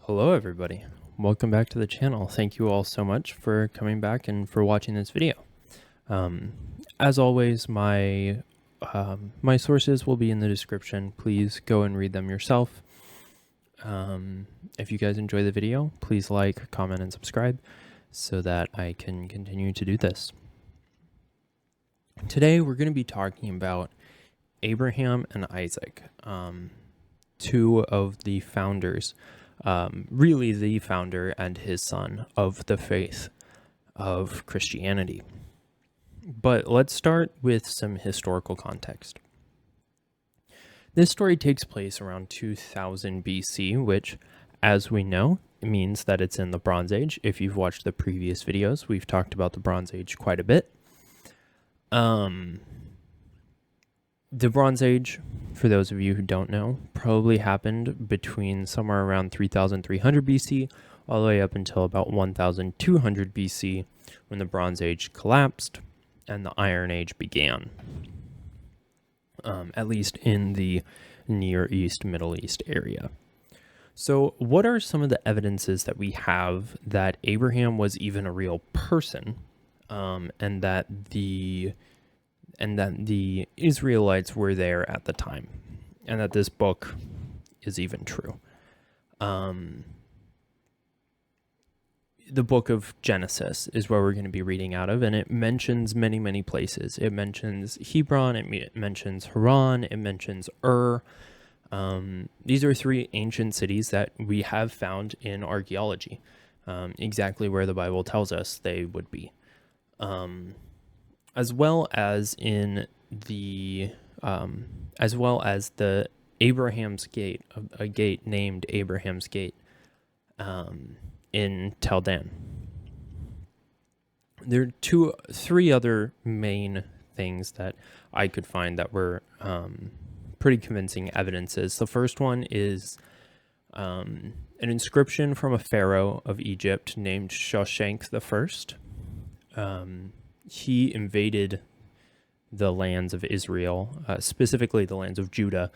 Hello everybody, welcome back to the channel. Thank you all so much for coming back and for watching this video. As always, my sources will be in the description. Please go and read them yourself. If you guys enjoy the video, please like, comment, and subscribe so that I can continue to do this. Today we're going to be talking about Abraham and Isaac, two of the founders, really the founder and his son of the faith of Christianity. But let's start with some historical context. This story takes place around 2000 BC, which, as we know, means that it's in the Bronze Age. If you've watched the previous videos, we've talked about the Bronze Age quite a bit. The Bronze Age, for those of you who don't know, probably happened between somewhere around 3300 BC all the way up until about 1200 BC when the Bronze Age collapsed and the Iron Age began, at least in the Near East, Middle East area. So what are some of the evidences that we have that Abraham was even a real person, and that the Israelites were there at the time, and that this book is even true? The book of Genesis is where we're going to be reading out of, and it mentions many, many places. It mentions Hebron, it mentions Haran, it mentions Ur. These are three ancient cities that we have found in archaeology, exactly where the Bible tells us they would be. As well as the Abraham's Gate, a gate named Abraham's Gate, in Tel Dan. There are three other main things that I could find that were pretty convincing evidences. The first one is an inscription from a pharaoh of Egypt named Shoshenq I. He invaded the lands of Israel, specifically the lands of Judah,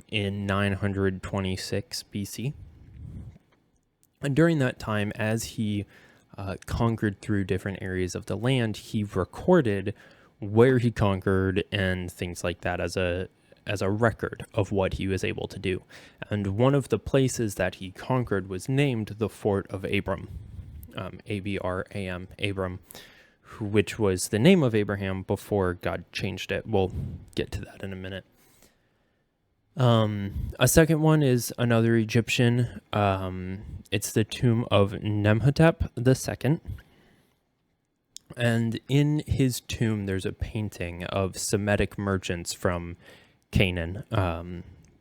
in 926 BC. And during that time, as he conquered through different areas of the land, he recorded where he conquered and things like that as a record of what he was able to do. And one of the places that he conquered was named the Fort of Abram, Abram, Abram, which was the name of Abraham before God changed it. We'll get to that in a minute. A second one is another Egyptian. It's the tomb of Nemhotep II. And in his tomb, there's a painting of Semitic merchants from Canaan,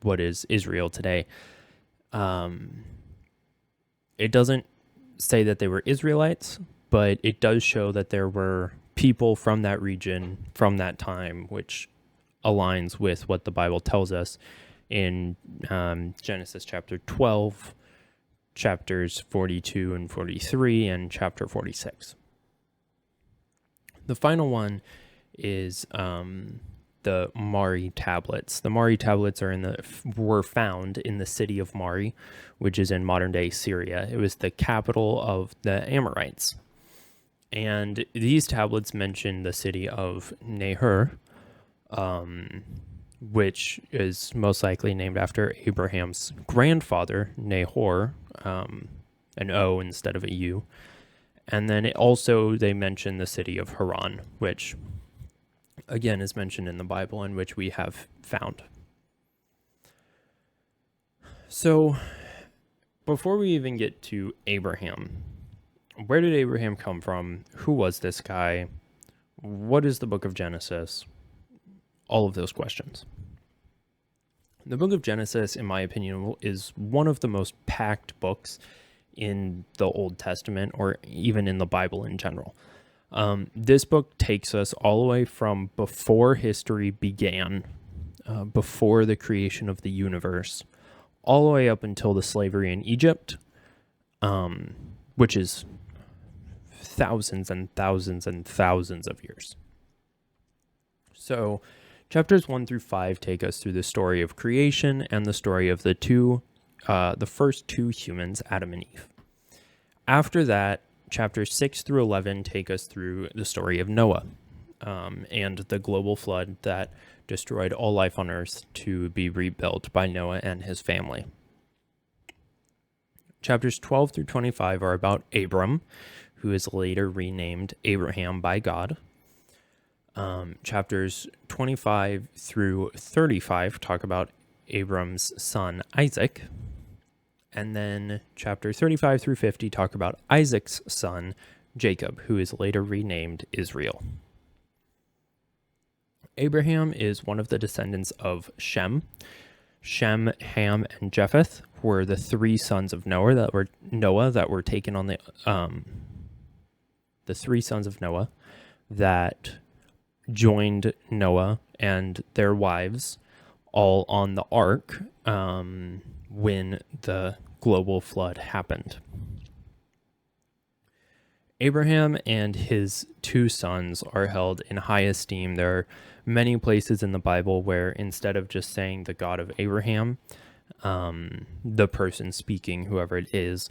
what is Israel today. It doesn't say that they were Israelites, but it does show that there were people from that region, from that time, which aligns with what the Bible tells us in Genesis chapter 12, chapters 42 and 43, and chapter 46. The final one is the Mari tablets. The Mari tablets were found in the city of Mari, which is in modern-day Syria. It was the capital of the Amorites. And these tablets mention the city of Nahor, which is most likely named after Abraham's grandfather, Nahor, an O instead of a U. And then they mention the city of Haran, which, again, is mentioned in the Bible and which we have found. So, before we even get to Abraham, where did Abraham come from? Who was this guy? What is the book of Genesis? All of those questions. The book of Genesis, in my opinion, is one of the most packed books in the Old Testament, or even in the Bible in general. This book takes us all the way from before history began, before the creation of the universe, all the way up until the slavery in Egypt, which is thousands and thousands and thousands of years. So chapters 1 through 5 take us through the story of creation and the story of the two the first two humans, Adam and Eve. After that, chapters 6 through 11 take us through the story of Noah and the global flood that destroyed all life on earth to be rebuilt by Noah and his family. Chapters 12 through 25 are about Abram, who is later renamed Abraham by God. Chapters 25 through 35 talk about Abram's son Isaac. And then chapter 35 through 50 talk about Isaac's son Jacob, who is later renamed Israel. Abraham is one of the descendants of Shem. Shem, Ham, and Japheth were the three sons of Noah that were taken on the three sons of Noah that joined Noah and their wives all on the ark when the global flood happened. Abraham and his two sons are held in high esteem. There are many places in the Bible where instead of just saying the God of Abraham, the person speaking, whoever it is,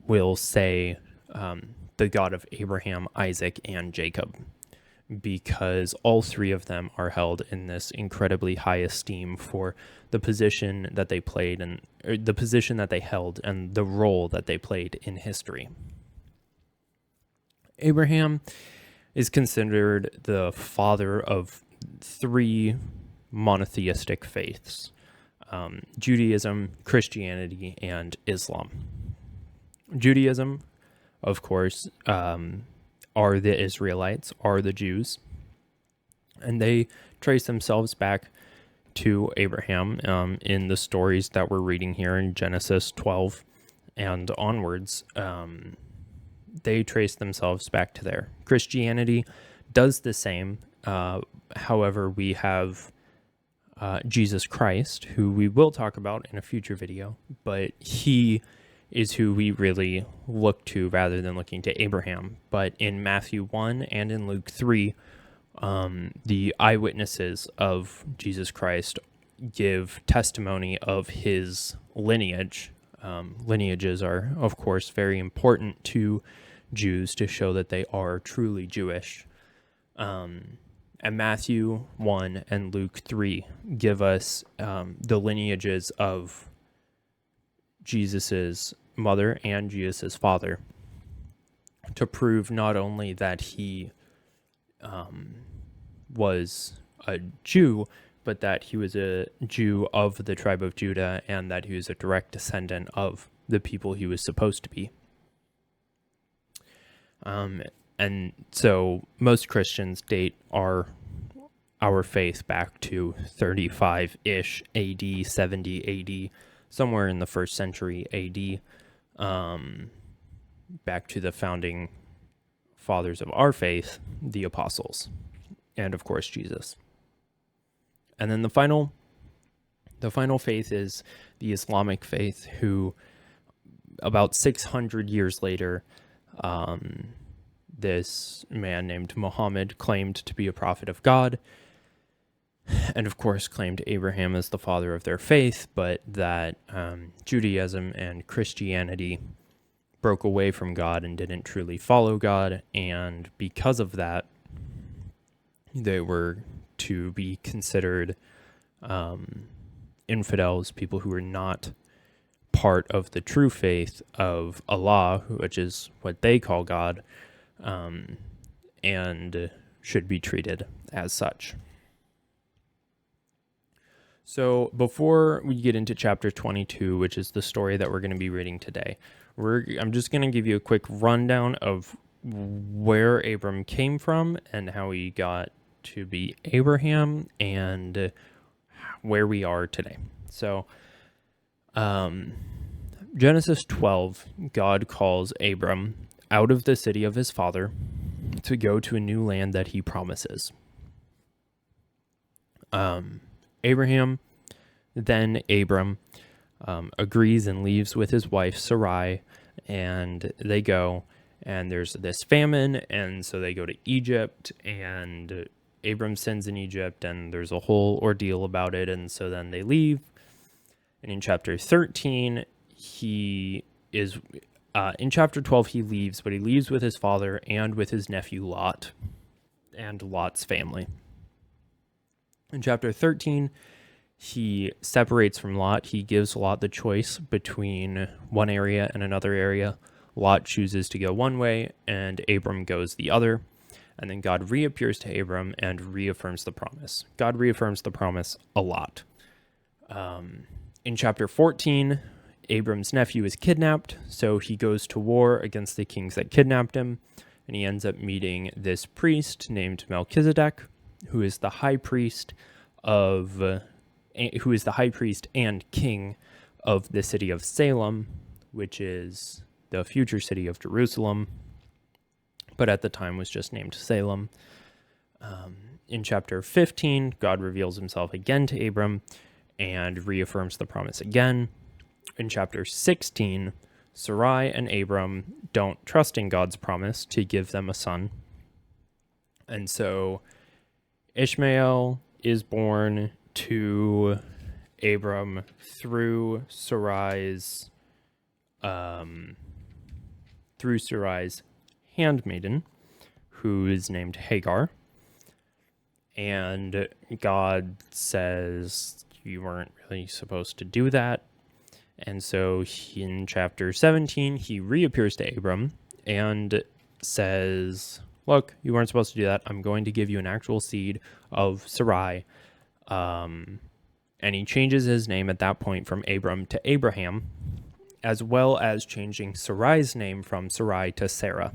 will say the God of Abraham, Isaac, and Jacob, because all three of them are held in this incredibly high esteem for the position that they played and the position that they held and the role that they played in history. Abraham is considered the father of three monotheistic faiths: Judaism, Christianity, and Islam. Judaism, of course, are the Israelites, are the Jews, and they trace themselves back to Abraham in the stories that we're reading here in Genesis 12 and onwards. They trace themselves back to there. Christianity does the same. However, we have Jesus Christ, who we will talk about in a future video, but he is who we really look to rather than looking to Abraham. But in Matthew 1 and in Luke 3, the eyewitnesses of Jesus Christ give testimony of his lineage. Lineages are, of course, very important to Jews to show that they are truly Jewish. And Matthew 1 and Luke 3 give us the lineages of Jesus's mother and Jesus's father to prove not only that he was a Jew, but that he was a Jew of the tribe of Judah and that he was a direct descendant of the people he was supposed to be. And so most Christians date our faith back to 35-ish AD, 70 AD, somewhere in the 1st century AD, back to the founding fathers of our faith, the apostles, and of course Jesus. And then the final faith is the Islamic faith, who about 600 years later, this man named Muhammad claimed to be a prophet of God, and of course claimed Abraham as the father of their faith, but that Judaism and Christianity broke away from God and didn't truly follow God, and because of that, they were to be considered infidels, people who were not part of the true faith of Allah, which is what they call God, and should be treated as such. So before we get into chapter 22, which is the story that we're going to be reading today, I'm just going to give you a quick rundown of where Abram came from and how he got to be Abraham and where we are today. So Genesis 12, God calls Abram out of the city of his father to go to a new land that he promises. Abram agrees and leaves with his wife Sarai, and they go, and there's this famine, and so they go to Egypt, and Abram sins in Egypt, and there's a whole ordeal about it, and so then they leave. And in chapter 13, he is in chapter 12 he leaves, but he leaves with his father and with his nephew Lot and Lot's family. In chapter 13, he separates from Lot. He gives Lot the choice between one area and another area. Lot chooses to go one way, and Abram goes the other. And then God reappears to Abram and reaffirms the promise. God reaffirms the promise a lot. In chapter 14, Abram's nephew is kidnapped, so he goes to war against the kings that kidnapped him, and he ends up meeting this priest named Melchizedek, who is the high priest and king of the city of Salem, which is the future city of Jerusalem, but at the time was just named Salem. In chapter 15, God reveals himself again to Abram and reaffirms the promise again. In chapter 16, Sarai and Abram don't trust in God's promise to give them a son. And so Ishmael is born to Abram through Sarai's handmaiden, who is named Hagar. And God says, you weren't really supposed to do that. And so in chapter 17, he reappears to Abram and says, look, you weren't supposed to do that. I'm going to give you an actual seed of Sarai. And he changes his name at that point from Abram to Abraham, as well as changing Sarai's name from Sarai to Sarah.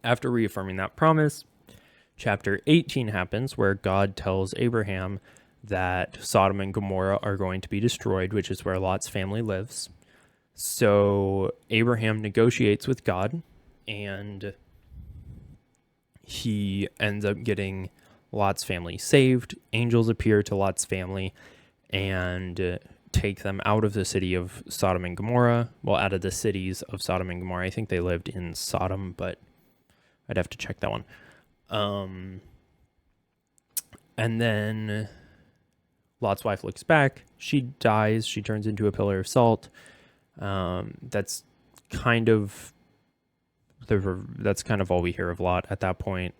After reaffirming that promise, chapter 18 happens, where God tells Abraham that Sodom and Gomorrah are going to be destroyed, which is where Lot's family lives. So Abraham negotiates with God, and he ends up getting Lot's family saved. Angels appear to Lot's family and take them out of the city of Sodom and Gomorrah. Well, out of the cities of Sodom and Gomorrah. I think they lived in Sodom, but I'd have to check that one. And then Lot's wife looks back. She dies. She turns into a pillar of salt. That's kind of all we hear of Lot at that point.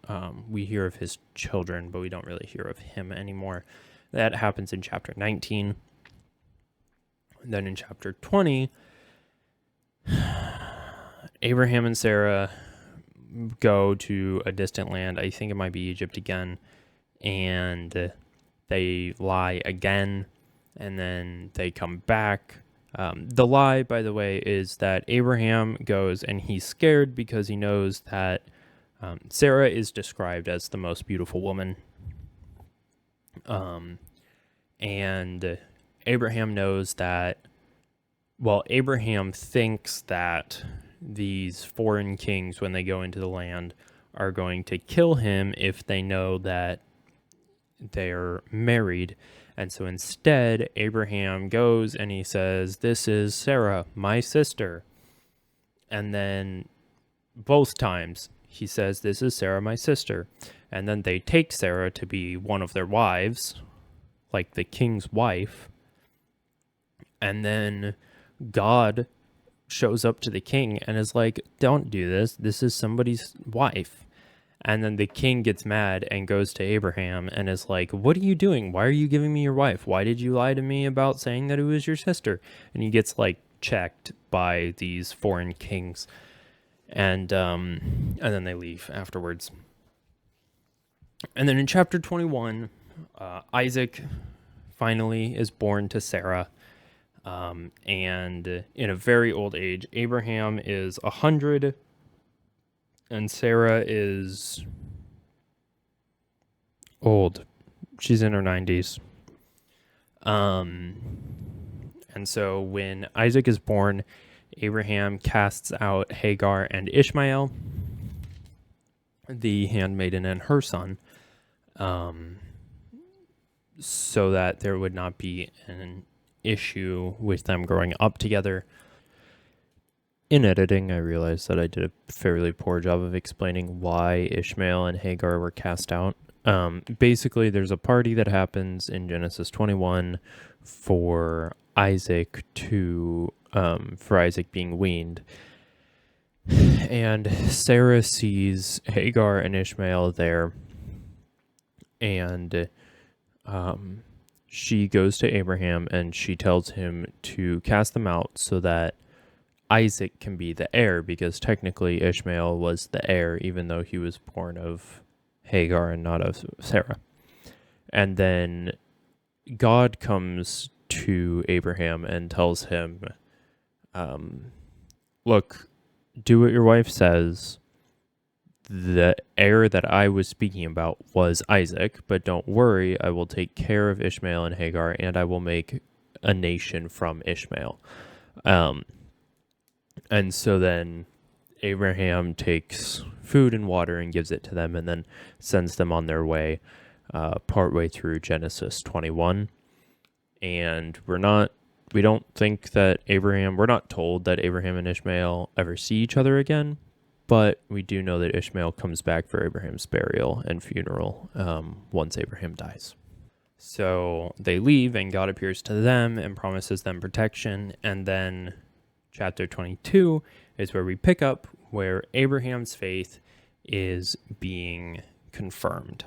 We hear of his children, but we don't really hear of him anymore. That happens in chapter 19. And then in chapter 20, Abraham and Sarah go to a distant land. I think it might be Egypt again. And they lie again, and then they come back. The lie, by the way, is that Abraham goes and he's scared because he knows that Sarah is described as the most beautiful woman. And Abraham knows that, Abraham thinks that these foreign kings, when they go into the land, are going to kill him if they know that they're married. And so instead, Abraham goes and he says, this is Sarah, my sister. And then both times he says, this is Sarah, my sister. And then they take Sarah to be one of their wives, like the king's wife. And then God shows up to the king and is like, don't do this. This is somebody's wife. And then the king gets mad and goes to Abraham and is like, what are you doing? Why are you giving me your wife? Why did you lie to me about saying that it was your sister? And he gets checked by these foreign kings. And then they leave afterwards. And then in chapter 21, Isaac finally is born to Sarah. And in a very old age, Abraham is 100. And Sarah is old. She's in her 90s. And so when Isaac is born, Abraham casts out Hagar and Ishmael, the handmaiden and her son, so that there would not be an issue with them growing up together. In editing, I realized that I did a fairly poor job of explaining why Ishmael and Hagar were cast out. Basically, there's a party that happens in Genesis 21 for Isaac to for Isaac being weaned. And Sarah sees Hagar and Ishmael there, and she goes to Abraham and she tells him to cast them out so that Isaac can be the heir, because technically Ishmael was the heir, even though he was born of Hagar and not of Sarah. And then God comes to Abraham and tells him, look, do what your wife says. The heir that I was speaking about was Isaac, but don't worry, I will take care of Ishmael and Hagar, and I will make a nation from Ishmael. And so then Abraham takes food and water and gives it to them, and then sends them on their way partway through Genesis 21. And we're not told that Abraham and Ishmael ever see each other again, but we do know that Ishmael comes back for Abraham's burial and funeral once Abraham dies. So they leave, and God appears to them and promises them protection. And then chapter 22 is where we pick up, where Abraham's faith is being confirmed.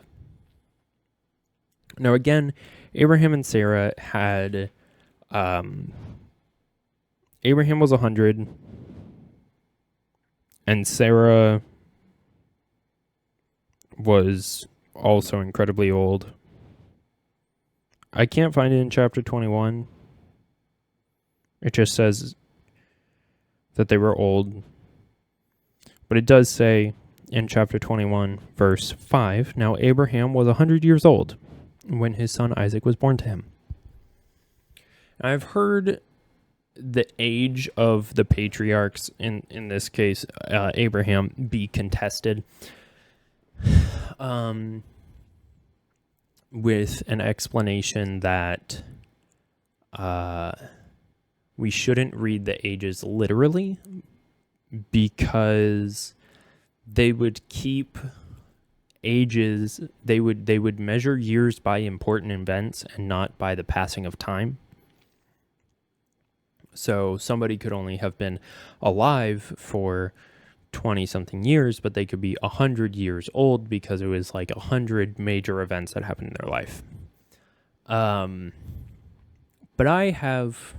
Now, again, Abraham and Sarah had... Abraham was 100, and Sarah was also incredibly old. I can't find it in chapter 21. It just says that they were old. But it does say in chapter 21, verse 5, now Abraham was 100 years old when his son Isaac was born to him. I've heard the age of the patriarchs, in this case Abraham, be contested with an explanation that we shouldn't read the ages literally, because they would keep ages, they would measure years by important events and not by the passing of time. So somebody could only have been alive for 20-something years, but they could be 100 years old because it was like 100 major events that happened in their life. But I have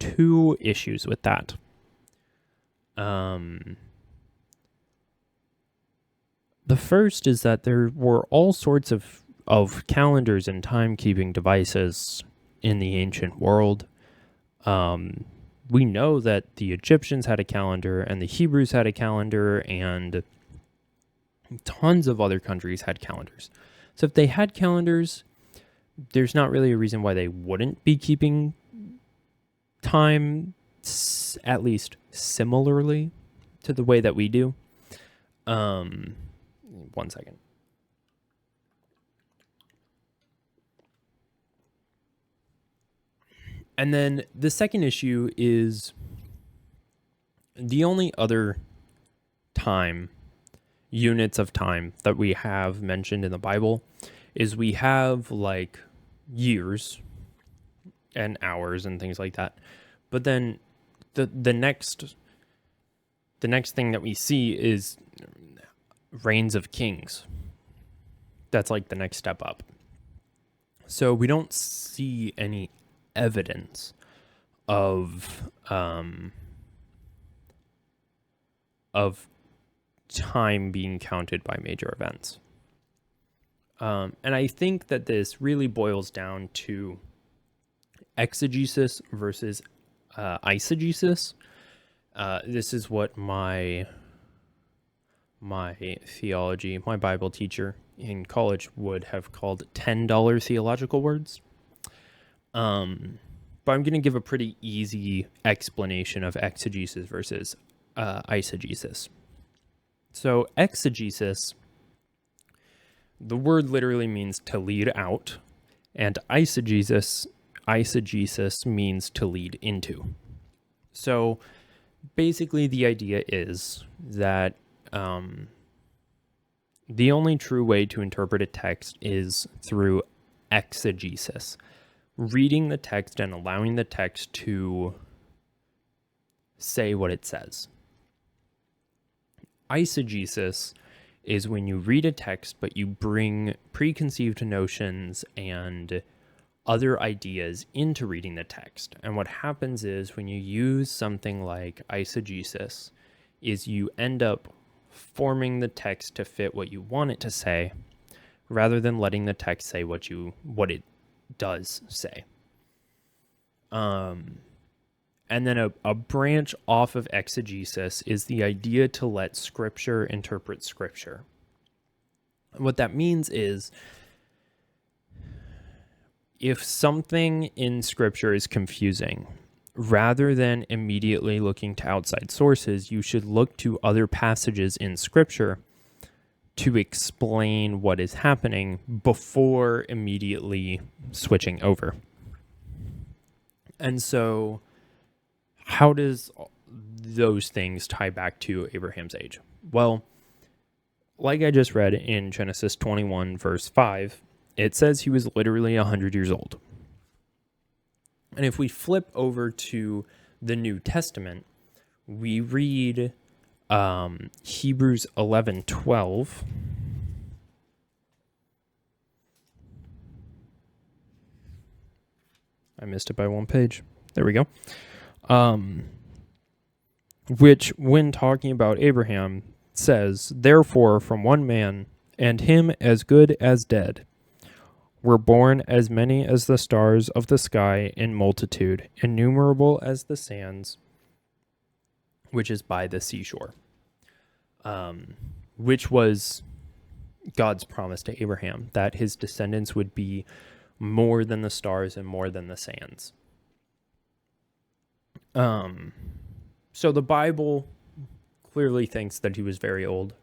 two issues with that. The first is that there were all sorts of calendars and timekeeping devices in the ancient world. We know that the Egyptians had a calendar, and the Hebrews had a calendar, and tons of other countries had calendars. So if they had calendars, there's not really a reason why they wouldn't be keeping time at least similarly to the way that we do. 1 second. And then the second issue is the only other units of time that we have mentioned in the Bible is we have like years and hours and things like that. But then the next thing that we see is reigns of kings. That's like the next step up. So we don't see any evidence of time being counted by major events. And I think that this really boils down to exegesis versus eisegesis. This is what my theology, my Bible teacher in college would have called $10 theological words. But I'm going to give a pretty easy explanation of exegesis versus eisegesis. So exegesis, the word literally means to lead out, and eisegesis means to lead into. So basically the idea is that the only true way to interpret a text is through exegesis, reading the text and allowing the text to say what it says. Eisegesis is when you read a text, but you bring preconceived notions and other ideas into reading the text. And what happens is when you use something like eisegesis, is you end up forming the text to fit what you want it to say, rather than letting the text say what it does say. And then a branch off of exegesis is the idea to let Scripture interpret Scripture. What that means is, if something in Scripture is confusing, rather than immediately looking to outside sources, you should look to other passages in Scripture to explain what is happening before immediately switching over. And so, how does those things tie back to Abraham's age? Well, like I just read in Genesis 21, verse 5, it says he was literally 100 years old. And if we flip over to the New Testament, we read Hebrews 11:12. I missed it by one page. There we go. Which, when talking about Abraham, says, "Therefore, from one man, and him as good as dead, were born as many as the stars of the sky in multitude, innumerable as the sands, which is by the seashore." Which was God's promise to Abraham, that his descendants would be more than the stars and more than the sands. So the Bible clearly thinks that he was very old,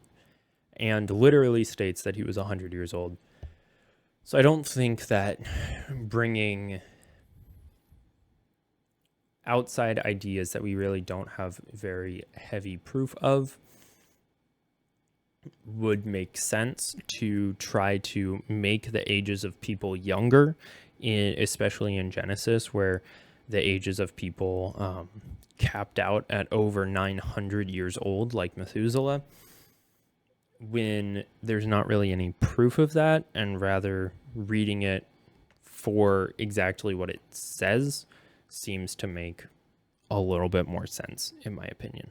and literally states that he was 100 years old. So I don't think that bringing outside ideas that we really don't have very heavy proof of would make sense to try to make the ages of people younger, especially in Genesis, where the ages of people capped out at over 900 years old, like Methuselah, when there's not really any proof of that, and rather reading it for exactly what it says seems to make a little bit more sense, in my opinion.